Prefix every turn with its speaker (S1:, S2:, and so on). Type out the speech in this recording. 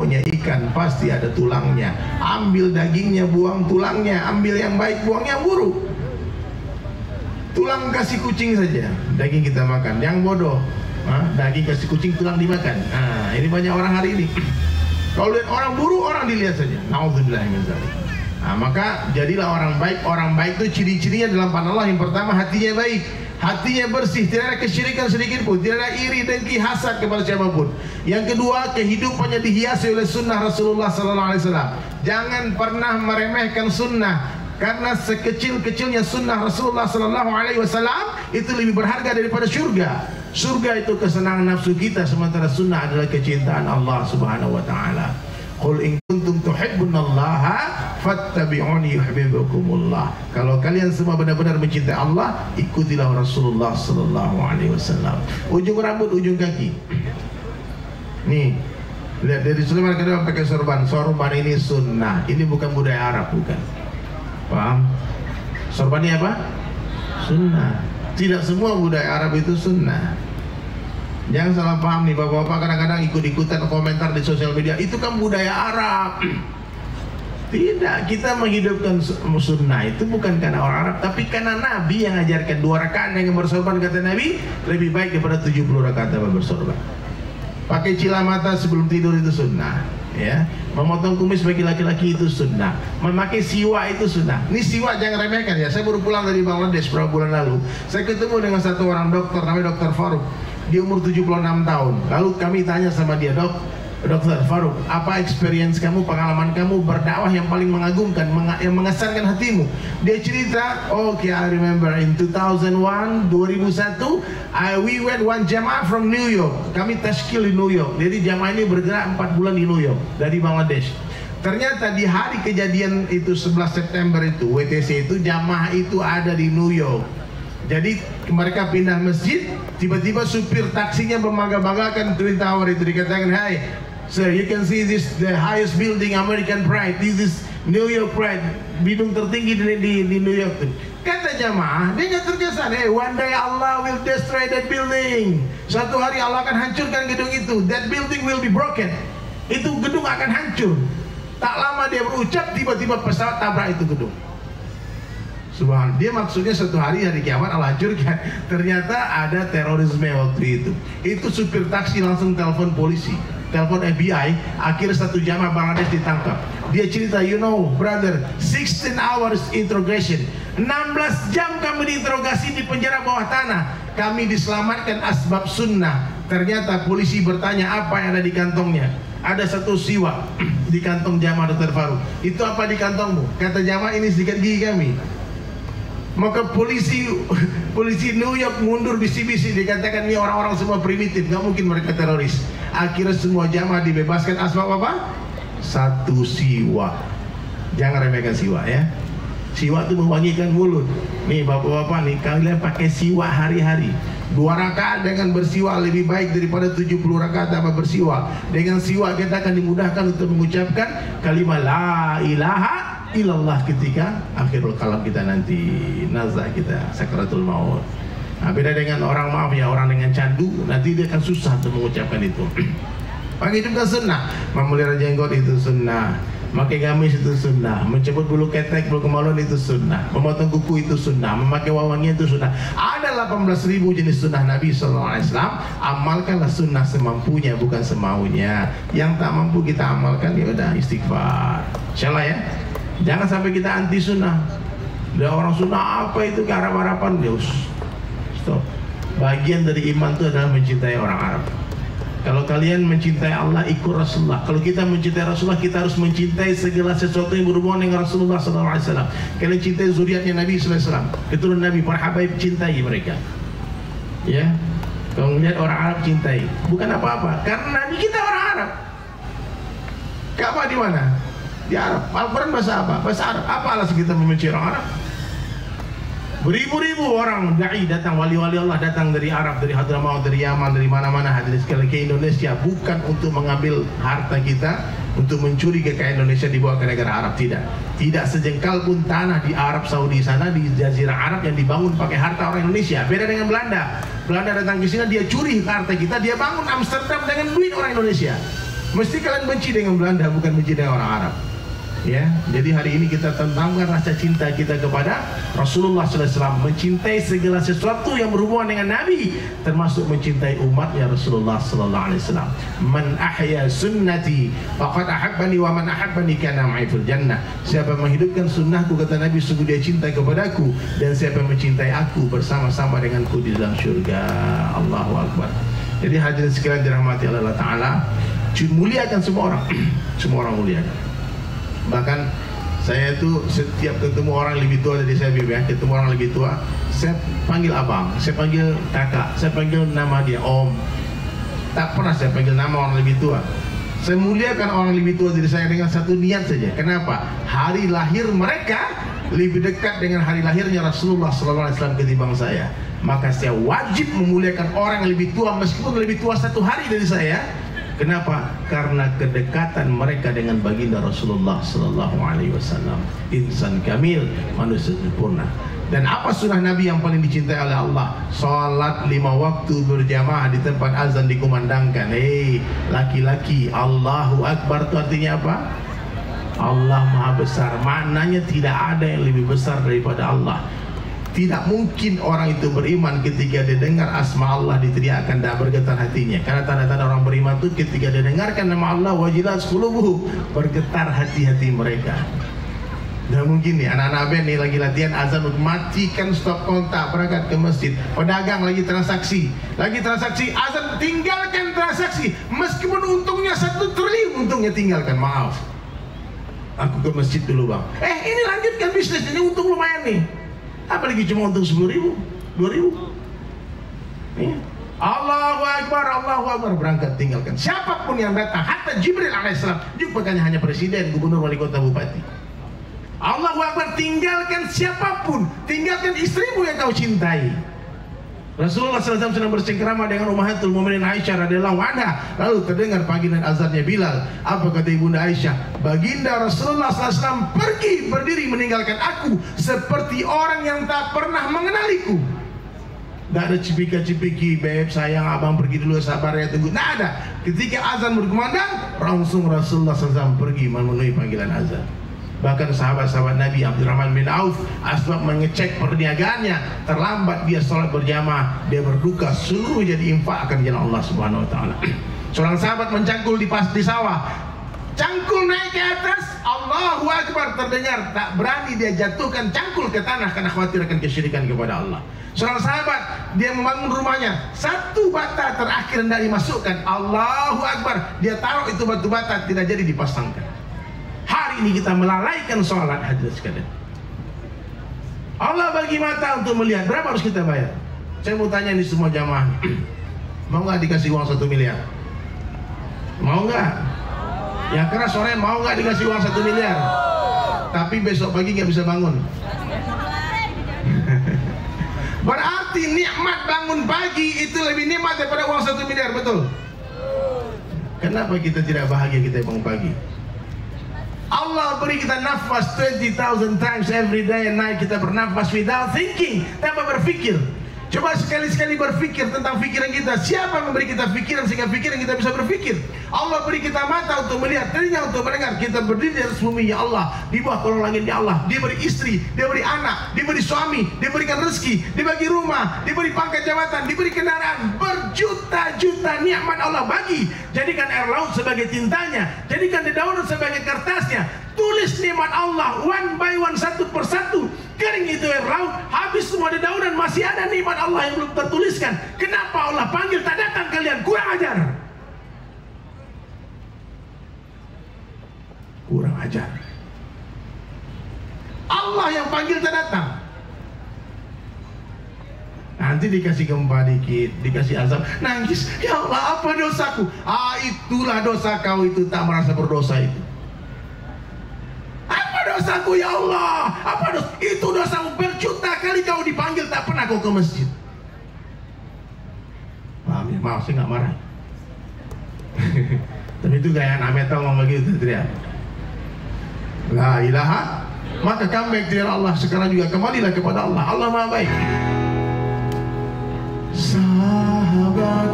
S1: punya ikan pasti ada tulangnya. Ambil dagingnya, buang tulangnya. Ambil yang baik, buang yang buruk. Tulang kasih kucing saja, daging kita makan. Yang bodoh, daging kasih kucing, tulang dimakan. Ini banyak orang hari ini. Kalau lihat orang buruk, orang dilihat saja. Nauzubillah min dzalik. Maka jadilah orang baik. Orang baik itu ciri-cirinya dalam pandangan Allah. Yang pertama, hatinya baik, hatinya bersih, tidak ada kesyirikan sedikit pun, tidak ada iri, dengki, hasad kepada siapapun. Yang kedua, kehidupannya dihiasi oleh sunnah Rasulullah SAW. Jangan pernah meremehkan sunnah, karena sekecil-kecilnya sunnah Rasulullah SAW itu lebih berharga daripada surga. Surga itu kesenangan nafsu kita, sementara sunnah adalah kecintaan Allah Subhanahu wa taala. Qul in kuntum tuhibbunallaha fattabi'uni yuhibbukumullah. Kalau kalian semua benar-benar mencintai Allah, ikutilah Rasulullah sallallahu alaihi wasallam. Ujung rambut, ujung kaki. Nih, lihat dari Sulaiman kedua pakai sorban. Sorban ini sunnah. Ini bukan budaya Arab, bukan. Paham? Sorban ini apa? Sunnah. Tidak semua budaya Arab itu sunnah. Jangan salah paham nih, bapak-bapak kadang-kadang ikut-ikutan komentar di sosial media, itu kan budaya Arab. Tidak, kita menghidupkan sunnah itu bukan karena orang Arab, tapi karena Nabi yang ajarkan 2 rakaat dengan bersorban, kata Nabi, lebih baik daripada 70 rakaat tanpa bersorban. Pakai cilamata sebelum tidur itu sunnah, ya. Memotong kumis bagi laki-laki itu sunnah. Memakai siwak itu sunnah. Ini siwak jangan remehkan ya. Saya baru pulang dari Bangladesh beberapa bulan lalu. Saya ketemu dengan satu orang dokter namanya Dr. Faruk. Dia umur 76 tahun. Lalu kami tanya sama dia, Dokter Faruk, apa experience kamu, pengalaman kamu berdakwah yang paling mengagumkan, yang mengesankan hatimu? Dia cerita, I remember in 2001, we went one jamaah from New York. Kami tashkil di New York. Jadi jamaah ini bergerak 4 bulan di New York dari Bangladesh. Ternyata di hari kejadian itu 11 September itu, WTC itu, jamaah itu ada di New York. Jadi mereka pindah masjid, tiba-tiba supir taksinya membangga-banggakan Twin Tower itu, dikatakan, "Hey, sir, you can see this the highest building, American Pride. This is New York Pride, bidung tertinggi di New York." Kata jamaah, dia nggak terkesan. "Hey, one day Allah will destroy that building." Suatu hari Allah akan hancurkan gedung itu. That building will be broken. Itu gedung akan hancur. Tak lama dia berucap, tiba-tiba pesawat tabrak itu gedung. Subhanallah, dia maksudnya suatu hari kiamat Allah hancurkan. Ternyata ada terorisme waktu itu. Itu supir taksi langsung telepon polisi, telepon FBI. Akhirnya satu jamaah Bangladesh ditangkap. Dia cerita, brother, 16 hours interrogation, 16 jam kami diinterogasi di penjara bawah tanah. Kami diselamatkan asbab sunnah. Ternyata polisi bertanya apa yang ada di kantongnya. Ada satu siwak di kantong jamaah Dr. Faruk. Itu apa di kantongmu? Kata jamaah, ini sikat gigi kami. Maka polisi New York mundur bisi-bisi, dikatakan ini orang-orang semua primitif, nggak mungkin mereka teroris. Akhirnya semua jamaah dibebaskan. Asbab apa? Satu siwak. Jangan remehkan siwak ya. Siwak itu mewangikan mulut. Nih bapak-bapak nih, kalian pakai siwak hari-hari. 2 rakaat dengan bersiwak lebih baik daripada 70 rakaat tanpa bersiwak. Dengan siwak kita akan dimudahkan untuk mengucapkan kalimat la ilaha ilallah ketika akhirul kalam kita nanti, nazah kita, sakaratul maut. Beda dengan orang, maaf ya, orang dengan candu, nanti dia akan susah untuk mengucapkan itu. Menghidupkan sunnah, memelihara jenggot itu sunnah, memakai gamis itu sunnah, mencabut bulu ketek, bulu kemaluan itu sunnah, memotong kuku itu sunnah, memakai wewangian itu sunnah. Ada 18.000 jenis sunnah Nabi SAW. Amalkanlah sunnah semampunya, bukan semaunya. Yang tak mampu kita amalkan, ya udah istighfar. Insyaallah ya. Jangan sampai kita anti sunnah. Ada orang sunnah apa itu keharap-harapan, dia stop. Bagian dari iman itu adalah mencintai orang Arab. Kalau kalian mencintai Allah, ikut Rasulullah. Kalau kita mencintai Rasulullah, kita harus mencintai segala sesuatu yang berhubungan dengan Rasulullah SAW. Kalian cintai zuriatnya Nabi SAW, keturunan Nabi, para habaib, cintai mereka. Ya, kalau melihat orang Arab cintai, bukan apa-apa, karena Nabi kita orang Arab. Ka'bah di mana? Di Arab. Al-Quran bahasa apa? Bahasa Arab. Apa alasan kita membenci orang Arab? Beribu-ribu orang dai datang, wali-wali Allah datang dari Arab, dari Hadramaut, dari Yaman, dari mana-mana hadir sekali ke Indonesia, bukan untuk mengambil harta kita, untuk mencuri kekayaan Indonesia dibawa ke negara Arab. Tidak sejengkal pun tanah di Arab Saudi sana, di Jazirah Arab yang dibangun pakai harta orang Indonesia. Beda dengan Belanda. Belanda datang ke sini, dia curi harta kita, dia bangun Amsterdam dengan duit orang Indonesia. Mesti kalian benci dengan Belanda, bukan benci dengan orang Arab. Ya, jadi hari ini kita tentangkan rasa cinta kita kepada Rasulullah SAW, mencintai segala sesuatu yang berhubungan dengan Nabi, termasuk mencintai umatnya Rasulullah SAW. Man ahya sunnati faqad ahabbani wa man ahabbani kana ma'i fil jannah. Siapa menghidupkan sunnahku, kata Nabi, sungguh dia cinta kepadaku, dan siapa mencintai aku bersama-sama denganku di dalam syurga. Allahu Akbar. Jadi hadirin sekalian dirahmati Allah Ta'ala, muliakan semua orang. Semua orang muliakan. Bahkan saya itu setiap ketemu orang lebih tua dari saya, ketemu orang lebih tua, saya panggil abang, saya panggil kakak, saya panggil nama dia om. Tak pernah saya panggil nama orang lebih tua. Saya muliakan orang lebih tua dari saya dengan satu niat saja. Kenapa? Hari lahir mereka lebih dekat dengan hari lahirnya Rasulullah SAW ketimbang saya. Maka saya wajib memuliakan orang yang lebih tua meskipun lebih tua satu hari dari saya. Kenapa? Karena kedekatan mereka dengan baginda Rasulullah Sallallahu Alaihi Wasallam. Insan kamil, manusia sempurna. Dan apa sunnah Nabi yang paling dicintai oleh Allah? Salat 5 waktu berjamaah di tempat azan dikumandangkan. Hei laki-laki, Allahu Akbar itu artinya apa? Allah Maha Besar. Maknanya tidak ada yang lebih besar daripada Allah. Tidak mungkin orang itu beriman ketika dia dengar asma Allah diteriakkan, tak bergetar hatinya. Karena tanda-tanda orang beriman itu ketika dia dengarkan nama Allah, wajilat qulubuhum, bergetar hati-hati mereka. Tidak mungkin nih, anak-anak band nih lagi latihan azan, matikan stop kontak, berangkat ke masjid. Pedagang lagi transaksi, azan, tinggalkan transaksi. Meskipun untungnya 1 triliun, untungnya tinggalkan, maaf, aku ke masjid dulu bang. Ini lanjutkan bisnis, ini untung lumayan nih. Apalagi cuma untung 10.000, 2.000. Allahu Akbar, berangkat tinggalkan. Siapapun yang datang, hatta Jibril alaihissalam, dia bukannya hanya presiden, gubernur, wali kota, bupati. Allahu Akbar, tinggalkan siapapun, tinggalkan istrimu yang kau cintai. Rasulullah SAW sedang bersengkrama dengan Ummahatul Mukminin Aisyah radhiyallahu anha. Lalu terdengar panggilan azannya Bilal. Apa kata ibunda Aisyah? Baginda Rasulullah SAW pergi, berdiri meninggalkan aku seperti orang yang tak pernah mengenaliku. Tidak ada cipika-cipiki, beb sayang abang pergi dulu, sabar ya, tunggu. Tidak ada. Ketika azan berkumandang, langsung Rasulullah SAW pergi memenuhi panggilan azan. Bahkan sahabat-sahabat Nabi, Abdurrahman bin Auf, asbab mengecek perniagaannya, terlambat dia sholat berjamaah, dia berduka, seluruh jadi infakkan jalan Allah Subhanahu Wa Taala. Seorang sahabat mencangkul di sawah, cangkul naik ke atas, Allahu Akbar terdengar, tak berani dia jatuhkan cangkul ke tanah karena khawatir akan kesyirikan kepada Allah. Seorang sahabat, dia membangun rumahnya, 1 bata terakhir hendak dimasukkan, Allahu Akbar, dia taruh itu batu bata, tidak jadi dipasangkan. Hari ini kita melalaikan sholat, hadirin sekalian. Allah bagi mata untuk melihat, berapa harus kita bayar? Saya mau tanya ini semua jamaah, mau nggak dikasih uang 1 miliar? Mau nggak? Yang keras sore mau nggak dikasih uang 1 miliar? Tapi besok pagi nggak bisa bangun. Berarti nikmat bangun pagi itu lebih nikmat daripada uang 1 miliar, betul? Kenapa kita tidak bahagia kita bangun pagi? Allah beri kita nafas 20,000 times every day and night. Kita bernafas without thinking, tanpa berpikir. Coba sekali-sekali berpikir tentang pikiran kita. Siapa memberi kita pikiran sehingga pikiran kita bisa berpikir? Allah beri kita mata untuk melihat, telinga untuk mendengar. Kita berdiri di atas bumi, ya Allah, di bawah kolong langit, ya Allah. Dia beri istri, dia beri anak, dia beri suami, dia berikan rezeki, dibagi rumah, diberi pangkat jabatan, diberi kendaraan. Berjuta-juta nikmat Allah bagi. Jadikan air laut sebagai tintanya, jadikan dedaunan sebagai kertasnya. Tulis nikmat Allah one by one, satu persatu. Kering itu air laut, habis semua dedaunan, masih ada nikmat Allah yang belum tertuliskan. Kenapa Allah panggil tak datang kalian? Kurang ajar. Kurang ajar. Allah yang panggil tak datang. Nanti dikasih gempa dikit, dikasih azab, nangis, ya Allah apa dosaku? Itulah dosa kau itu, tak merasa berdosa itu. Dosaku ya Allah, apa dosa? Itu dosamu, berjuta kali kau dipanggil tak pernah kau ke masjid. Paham ya? Maaf saya nggak marah. Tapi itu gaya anak metal ngomong begitu, teriak. La ilaha, maka comeback to Allah. Sekarang juga kembalilah kepada Allah. Allah Maha Baik. Sahabat